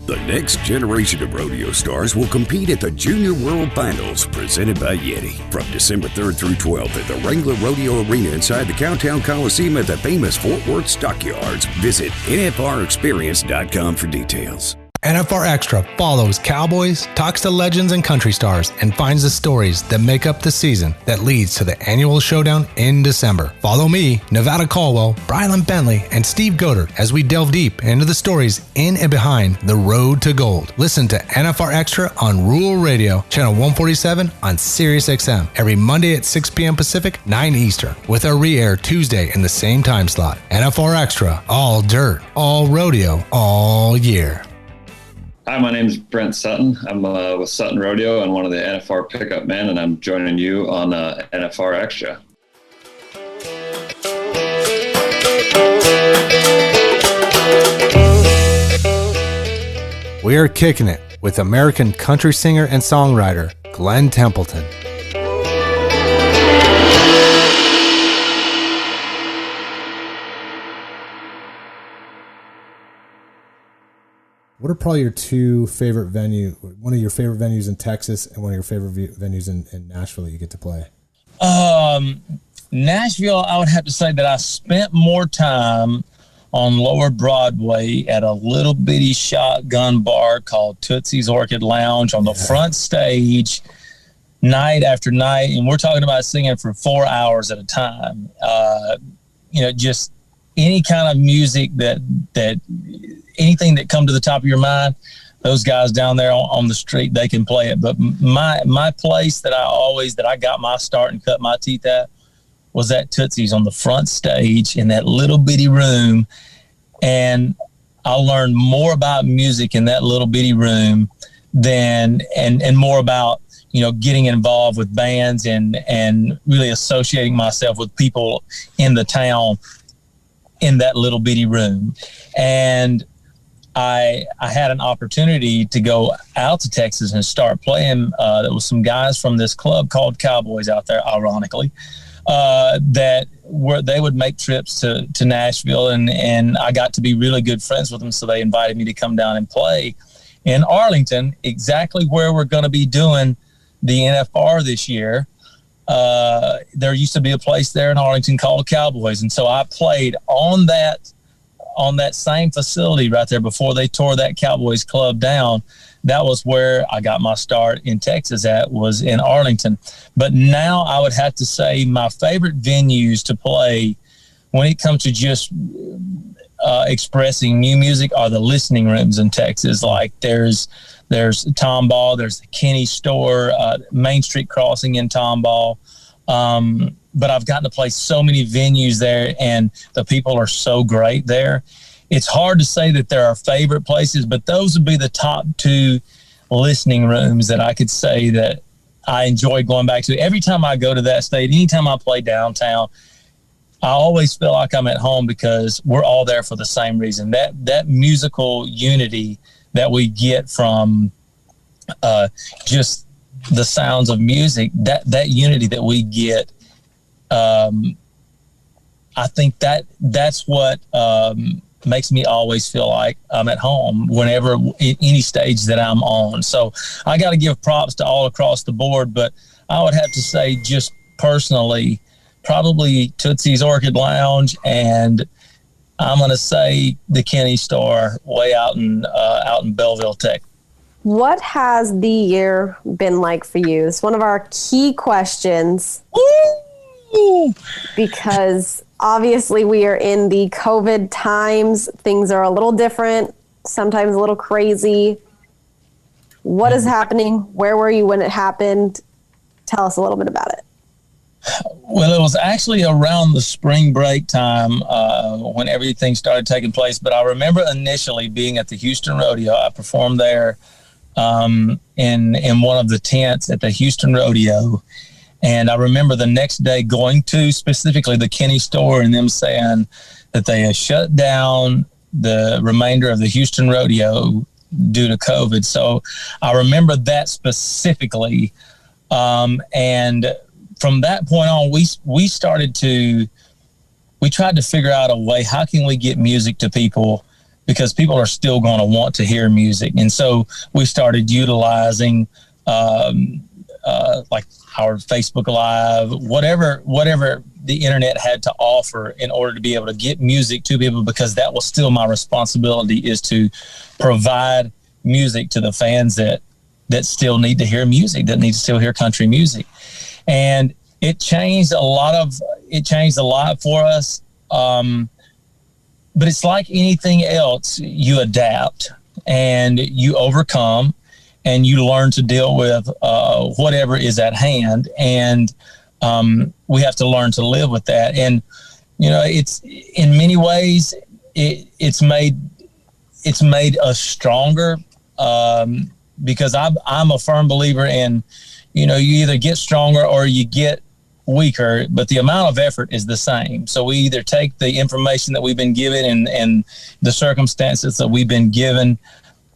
The next generation of rodeo stars will compete at the Junior World Finals presented by Yeti from December 3rd through 12th at the Wrangler Rodeo Arena inside the Cowtown Coliseum at the famous Fort Worth Stockyards. Visit NFRExperience.com for details. NFR Extra follows Cowboys, talks to legends and country stars, and finds the stories that make up the season that leads to the annual showdown in December. Follow me, Nevada Caldwell, Brylan Bentley, and Steve Goddard as we delve deep into the stories in and behind the road to gold. Listen to NFR Extra on Rural Radio, channel 147 on Sirius XM, every Monday at 6 p.m. Pacific, 9 Eastern, with a re-air Tuesday in the same time slot. NFR Extra, all dirt, all rodeo, all year. Hi, my name is Brent Sutton. I'm with Sutton Rodeo and one of the NFR pickup men, and I'm joining you on NFR Extra. We are kicking it with American country singer and songwriter Glen Templeton. What are probably your two favorite one of your favorite venues in Texas and one of your favorite venues in Nashville that you get to play? Nashville, I would have to say that I spent more time on Lower Broadway at a little bitty shotgun bar called Tootsie's Orchid Lounge on the front stage night after night. And we're talking about singing for 4 hours at a time. Just any kind of music that anything that come to the top of your mind, those guys down there on the street, they can play it. But my place that I got my start and cut my teeth at was at Tootsie's on the front stage in that little bitty room. And I learned more about music in that little bitty room and more about, getting involved with bands and really associating myself with people in the town in that little bitty room. And I had an opportunity to go out to Texas and start playing. There was some guys from this club called Cowboys out there, ironically, they would make trips to Nashville, and I got to be really good friends with them. So they invited me to come down and play in Arlington, exactly where we're going to be doing the NFR this year. There used to be a place there in Arlington called Cowboys. And so I played on that same facility right there before they tore that Cowboys club down. That was where I got my start in Texas was in Arlington. But now I would have to say my favorite venues to play when it comes to just expressing new music are the listening rooms in Texas. Like there's Tomball, there's the Kenny Store, Main Street Crossing in Tomball. But I've gotten to play so many venues there, and the people are so great there. It's hard to say that there are favorite places, but those would be the top two listening rooms that I could say that I enjoy going back to. Every time I go to that state, anytime I play downtown, I always feel like I'm at home because we're all there for the same reason. That musical unity that we get from just the sounds of music, that unity that we get, I think that's what makes me always feel like I'm at home whenever any stage that I'm on. So I got to give props to all across the board, but I would have to say just personally, probably Tootsie's Orchid Lounge, and I'm going to say the Kenny Store way out in Belleville, Texas. What has the year been like for you? It's one of our key questions. Woo! Because obviously we are in the COVID times. Things are a little different, sometimes a little crazy. What is happening? Where were you when it happened? Tell us a little bit about it. Well, it was actually around the spring break time when everything started taking place. But I remember initially being at the Houston Rodeo. I performed there in one of the tents at the Houston Rodeo. And I remember the next day going to specifically the Kenny Store and them saying that they had shut down the remainder of the Houston Rodeo due to COVID. So I remember that specifically. And from that point on, we tried to figure out a way, how can we get music to people, because people are still going to want to hear music. And so we started utilizing like our Facebook Live, whatever the internet had to offer in order to be able to get music to people, because that was still my responsibility, is to provide music to the fans that still need to hear music, that need to still hear country music. And it changed a lot for us. But it's like anything else, you adapt and you overcome and you learn to deal with whatever is at hand. And we have to learn to live with that. And, you know, it's in many ways, it's made us stronger, because I'm a firm believer in, you know, you either get stronger or you get weaker, but the amount of effort is the same. So we either take the information that we've been given and the circumstances that we've been given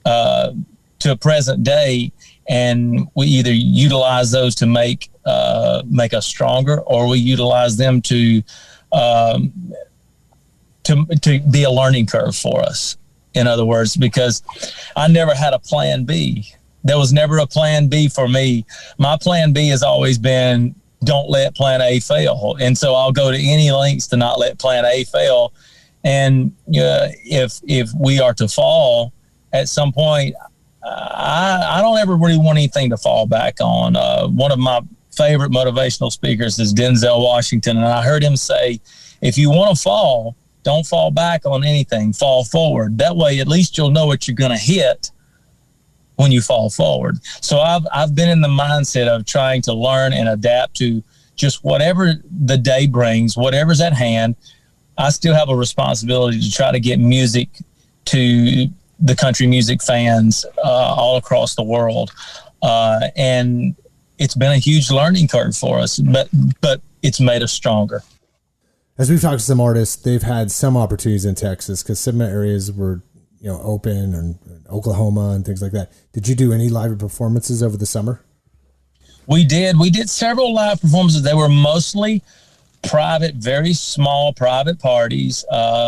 to a present day, and we either utilize those to make us stronger, or we utilize them to be a learning curve for us. In other words, because I never had a plan B. There was never a plan B for me. My plan B has always been, don't let plan A fail. And so I'll go to any lengths to not let plan A fail. And if we are to fall at some point, I don't ever really want anything to fall back on. One of my favorite motivational speakers is Denzel Washington. And I heard him say, if you want to fall, don't fall back on anything, fall forward. That way, at least you'll know what you're going to hit when you fall forward. So I've been in the mindset of trying to learn and adapt to just whatever the day brings, whatever's at hand. I still have a responsibility to try to get music to the country music fans all across the world. And it's been a huge learning curve for us, but it's made us stronger. As we've talked to some artists, they've had some opportunities in Texas because some areas were, open, and Oklahoma and things like that. Did you do any live performances over the summer? We did. We did several live performances. They were mostly private, very small private parties,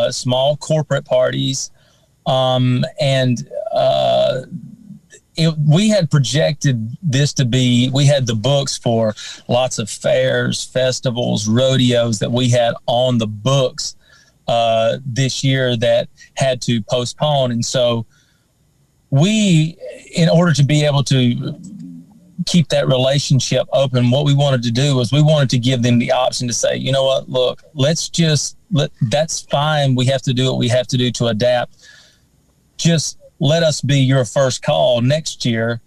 small corporate parties. We had projected this to be, we had the books for lots of fairs, festivals, rodeos that we had on the books this year that had to postpone. And so we, in order to be able to keep that relationship open, what we wanted to do was we wanted to give them the option to say, you know what, look, that's fine. We have to do what we have to do to adapt. Just let us be your first call next year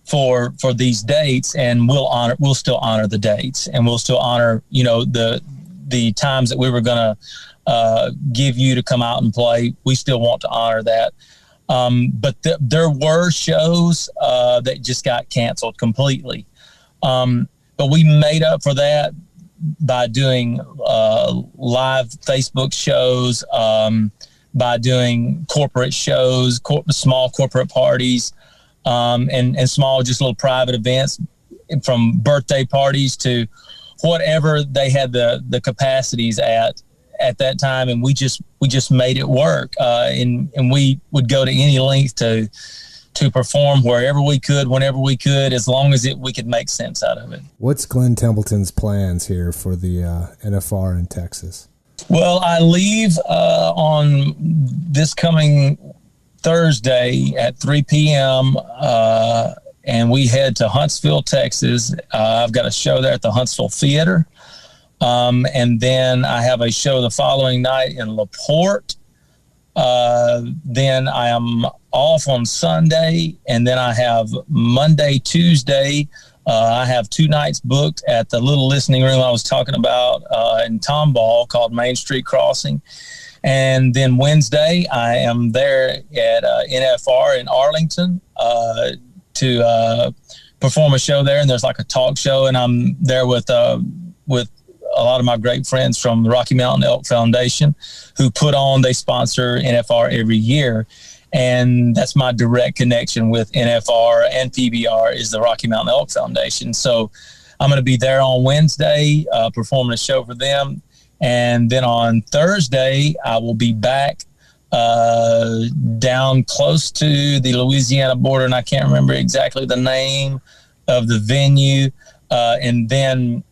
for these dates, and we'll still honor the dates, and we'll still honor, the times that we were going to give you to come out and play. We still want to honor that. But there were shows that just got canceled completely. But we made up for that by doing live Facebook shows, by doing corporate shows, small corporate parties, and small, just little private events, from birthday parties to whatever they had the capacities at that time. And we just made it work. And we would go to any length to perform wherever we could, whenever we could, as long as we could make sense out of it. What's Glen Templeton's plans here for the NFR in Texas? Well, I leave on this coming Thursday at 3 p.m., and we head to Huntsville, Texas. I've got a show there at the Huntsville Theater. And then I have a show the following night in LaPorte. Then I am off on Sunday, and then I have Monday, Tuesday. I have 2 nights booked at the little listening room I was talking about in Tomball called Main Street Crossing. And then Wednesday, I am there at NFR in Arlington to perform a show there. And there's like a talk show, and I'm there with a lot of my great friends from the Rocky Mountain Elk Foundation, who they sponsor NFR every year. And that's my direct connection with NFR and PBR is the Rocky Mountain Elk Foundation. So I'm going to be there on Wednesday, performing a show for them. And then on Thursday, I will be back down close to the Louisiana border, and I can't remember exactly the name of the venue. And then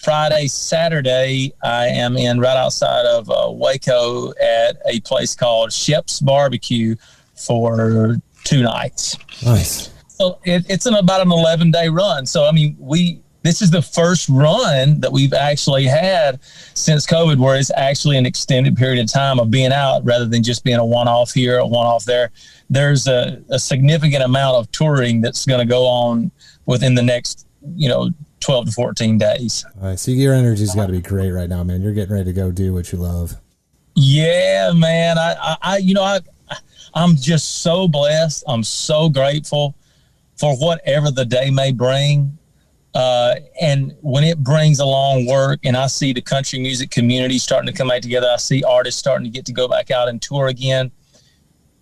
Friday, Saturday, I am right outside of Waco at a place called Shep's Barbecue for 2 nights. Nice. So it's about an 11-day run. So, I mean, this is the first run that we've actually had since COVID where it's actually an extended period of time of being out rather than just being a one-off here, a one-off there. There's a significant amount of touring that's going to go on within the next, 12 to 14 days. All right, so your energy's got to be great right now, man. You're getting ready to go do what you love. Yeah, man. I'm just so blessed. I'm so grateful for whatever the day may bring. And when it brings along work and I see the country music community starting to come back together, I see artists starting to get to go back out and tour again.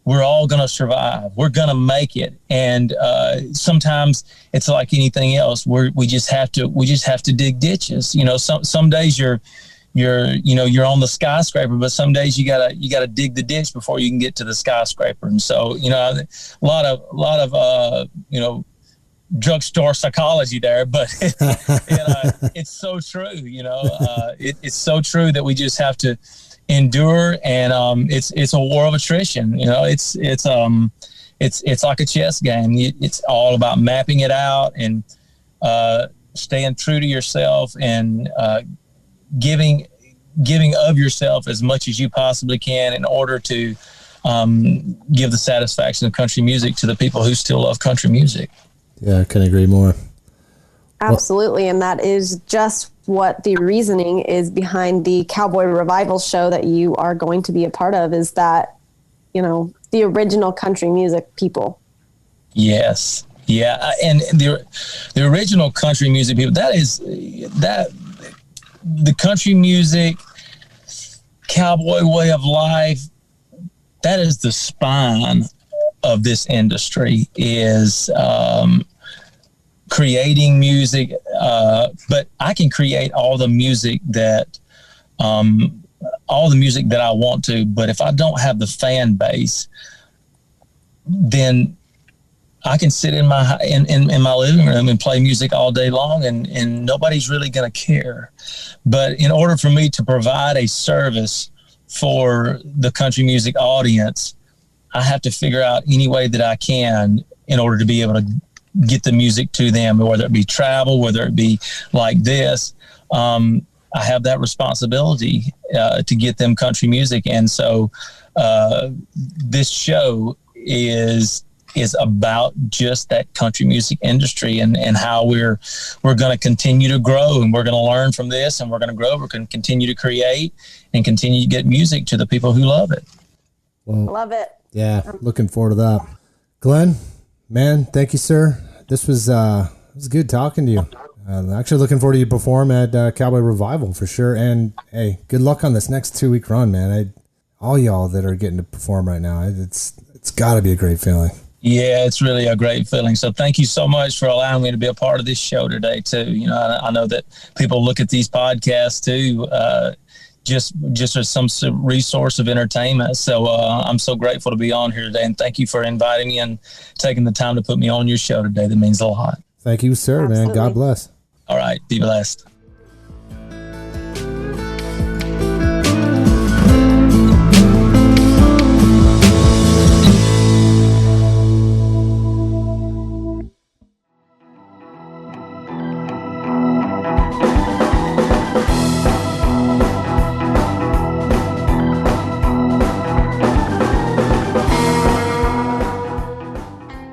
We're all going to survive. We're going to make it. And sometimes it's like anything else. We just have to dig ditches. Some days you're on the skyscraper, but some days you gotta dig the ditch before you can get to the skyscraper. And so, a lot of drugstore psychology there, but it's so true. It's so true that we just have to endure, and it's a war of attrition. It's like a chess game. It's all about mapping it out and staying true to yourself and giving of yourself as much as you possibly can in order to give the satisfaction of country music to the people who still love country music. Yeah, I couldn't agree more. Absolutely. And that is just what the reasoning is behind the Cowboy Revival show that you are going to be a part of, is that, the original country music people. Yes. Yeah. And the original country music people, the country music, cowboy way of life, that is the spine of this industry, is creating music, but I can create all the music that I want to, but if I don't have the fan base, then I can sit in my living room and play music all day long, and nobody's really going to care. But in order for me to provide a service for the country music audience, I have to figure out any way that I can in order to be able to get the music to them, whether it be travel, whether it be like this. I have that responsibility to get them country music. And so this show is about just that country music industry and how we're going to continue to grow, and we're going to learn from this, and we're going to grow. We're going to continue to create and continue to get music to the people who love it. Well, love it. Yeah, looking forward to that. Glen, man, thank you, sir. This was was good talking to you. Actually looking forward to you perform at Cowboy Revival for sure. And hey, good luck on this next 2-week run, man. All y'all that are getting to perform right now, it's got to be a great feeling. Yeah, it's really a great feeling. So thank you so much for allowing me to be a part of this show today too. You know, I know that people look at these podcasts too, just as some resource of entertainment. So I'm so grateful to be on here today, and thank you for inviting me and taking the time to put me on your show today. That means a lot. Thank you, sir. Absolutely. Man, God bless. All right, be blessed.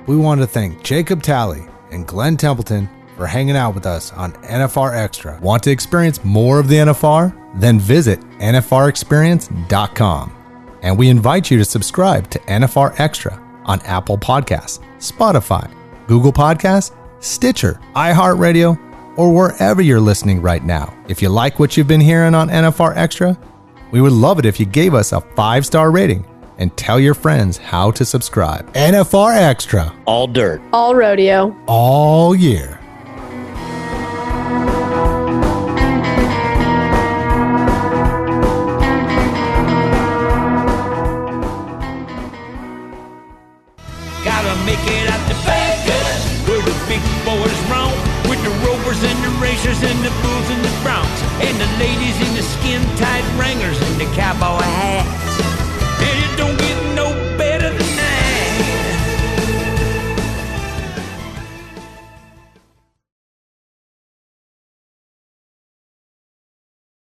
We want to thank Jacob Talley and Glen Templeton for hanging out with us on NFR Extra. Want to experience more of the NFR? Then visit NFRExperience.com. And we invite you to subscribe to NFR Extra on Apple Podcasts, Spotify, Google Podcasts, Stitcher, iHeartRadio, or wherever you're listening right now. If you like what you've been hearing on NFR Extra, we would love it if you gave us a 5-star rating and tell your friends how to subscribe. NFR Extra. All dirt. All rodeo. All year. Gotta make it out to Vegas, where the big boys roam, with the rovers and the racers and the bulls and the broncs, and the ladies in the skin-tight Wranglers and the cowboy